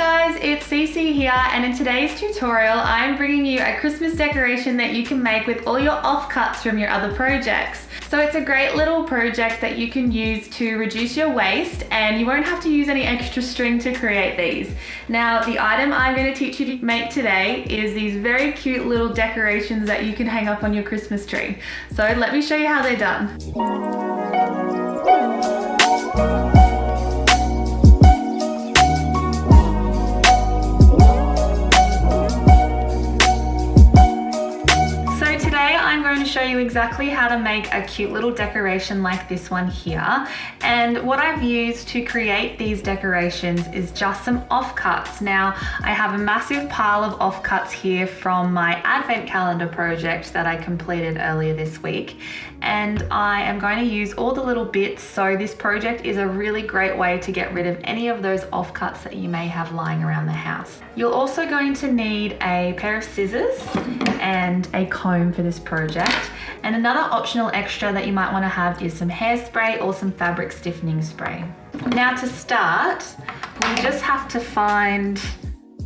guys, it's Cece here, and in today's tutorial I'm bringing you a Christmas decoration that you can make with all your offcuts from your other projects. So it's a great little project that you can use to reduce your waste, and you won't have to use any extra string to create these. Now the item I'm going to teach you to make today is these very cute little decorations that you can hang up on your Christmas tree. So let me show you how they're done. I'm going to show you exactly how to make a cute little decoration like this one here. And what I've used to create these decorations is just some offcuts. Now, I have a massive pile of offcuts here from my advent calendar project that I completed earlier this week. And I am going to use all the little bits, so this project is a really great way to get rid of any of those offcuts that you may have lying around the house. You're also going to need a pair of scissors and a comb for this project. And another optional extra that you might want to have is some hairspray or some fabric stiffening spray. Now to start, we just have to find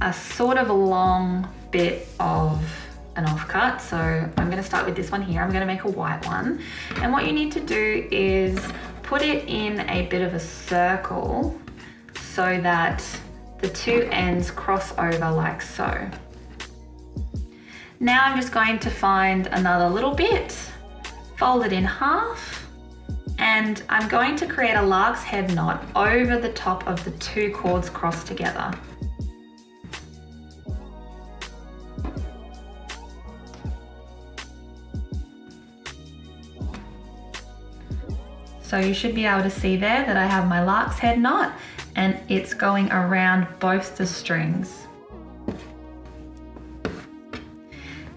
a sort of a long bit of an offcut. So I'm going to start with this one here. I'm going to make a white one. And what you need to do is put it in a bit of a circle so that the two ends cross over like so. Now I'm just going to find another little bit, fold it in half, and I'm going to create a lark's head knot over the top of the two cords crossed together. So you should be able to see there that I have my lark's head knot and it's going around both the strings.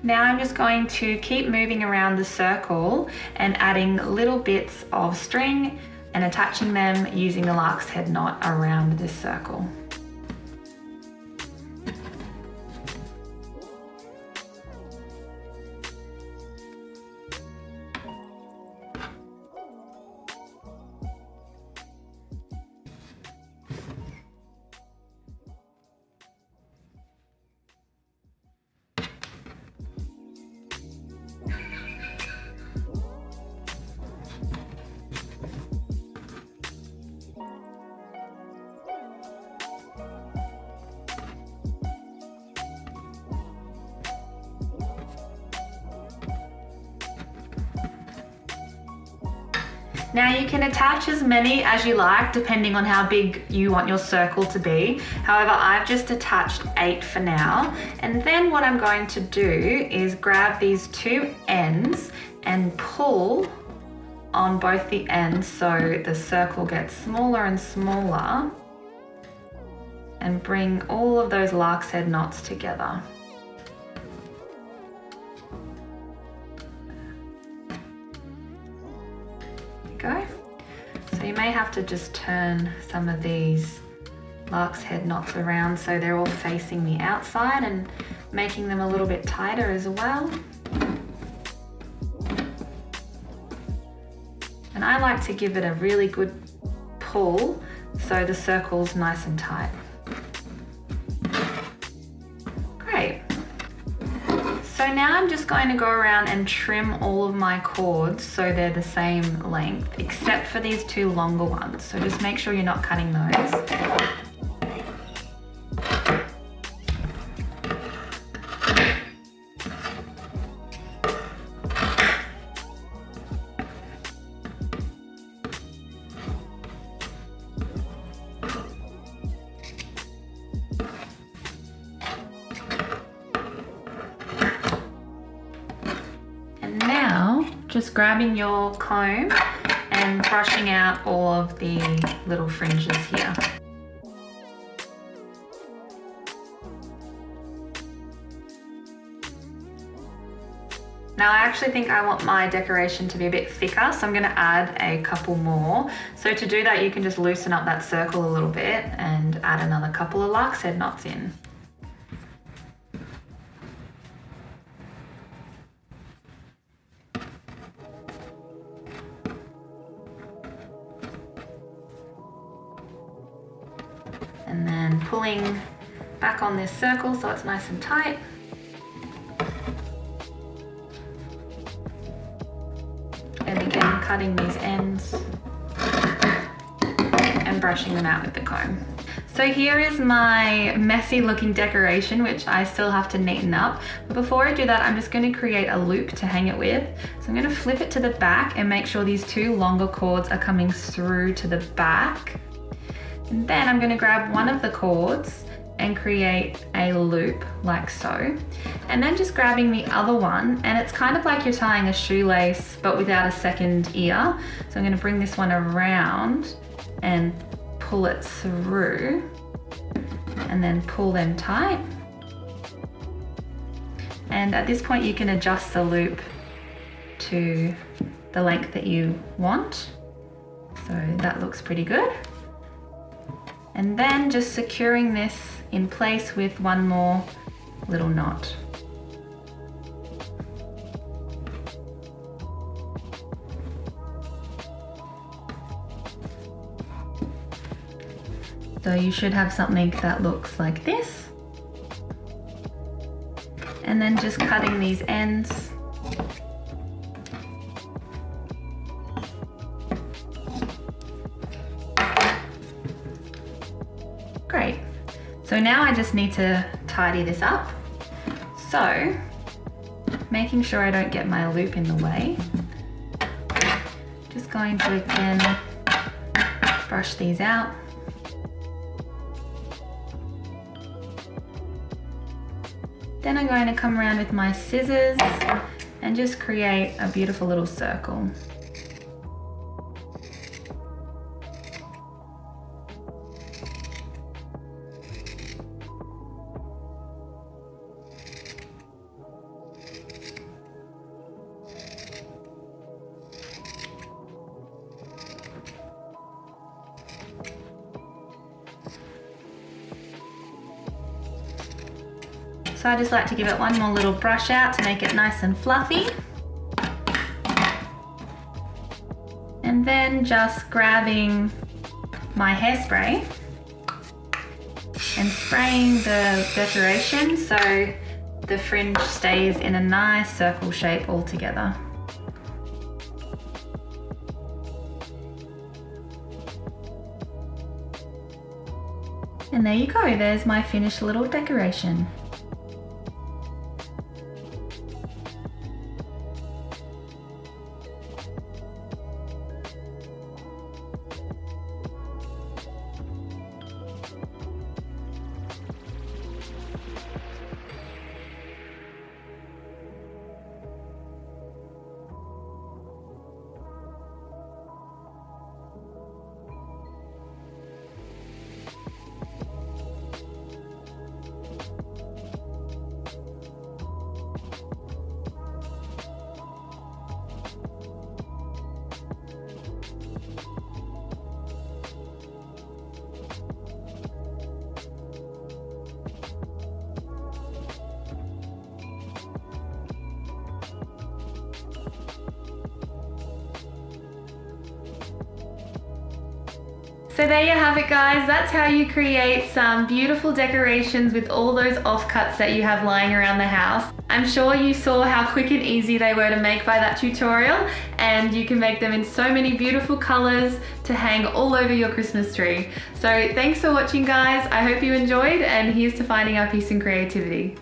Now I'm just going to keep moving around the circle and adding little bits of string and attaching them using the lark's head knot around this circle. Now you can attach as many as you like depending on how big you want your circle to be. However, I've just attached 8 for now. And then what I'm going to do is grab these two ends and pull on both the ends so the circle gets smaller and smaller, and bring all of those lark's head knots together. Go. So you may have to just turn some of these lark's head knots around so they're all facing the outside and making them a little bit tighter as well. And I like to give it a really good pull so the circle's nice and tight. Great. So now I'm just going to go around and trim all of my cords so they're the same length, except for these two longer ones. So just make sure you're not cutting those. Just grabbing your comb and brushing out all of the little fringes here. Now I actually think I want my decoration to be a bit thicker, so I'm going to add a couple more. So to do that, you can just loosen up that circle a little bit and add another couple of lark's head knots in. And then pulling back on this circle so it's nice and tight. And again, cutting these ends and brushing them out with the comb. So here is my messy looking decoration, which I still have to neaten up. But before I do that, I'm just going to create a loop to hang it with. So I'm going to flip it to the back and make sure these two longer cords are coming through to the back. And then I'm going to grab one of the cords and create a loop like so. And then just grabbing the other one, and it's kind of like you're tying a shoelace but without a second ear. So I'm going to bring this one around and pull it through and then pull them tight. And at this point you can adjust the loop to the length that you want. So that looks pretty good. And then just securing this in place with one more little knot. So you should have something that looks like this. And then just cutting these ends. Great. So now I just need to tidy this up. So, making sure I don't get my loop in the way. Just going to again brush these out. Then I'm going to come around with my scissors and just create a beautiful little circle. So I just like to give it one more little brush out to make it nice and fluffy. And then just grabbing my hairspray and spraying the decoration so the fringe stays in a nice circle shape all together. And there you go, there's my finished little decoration. So there you have it, guys. That's how you create some beautiful decorations with all those offcuts that you have lying around the house. I'm sure you saw how quick and easy they were to make by that tutorial, and you can make them in so many beautiful colors to hang all over your Christmas tree. So thanks for watching, guys. I hope you enjoyed, and here's to finding our peace and creativity.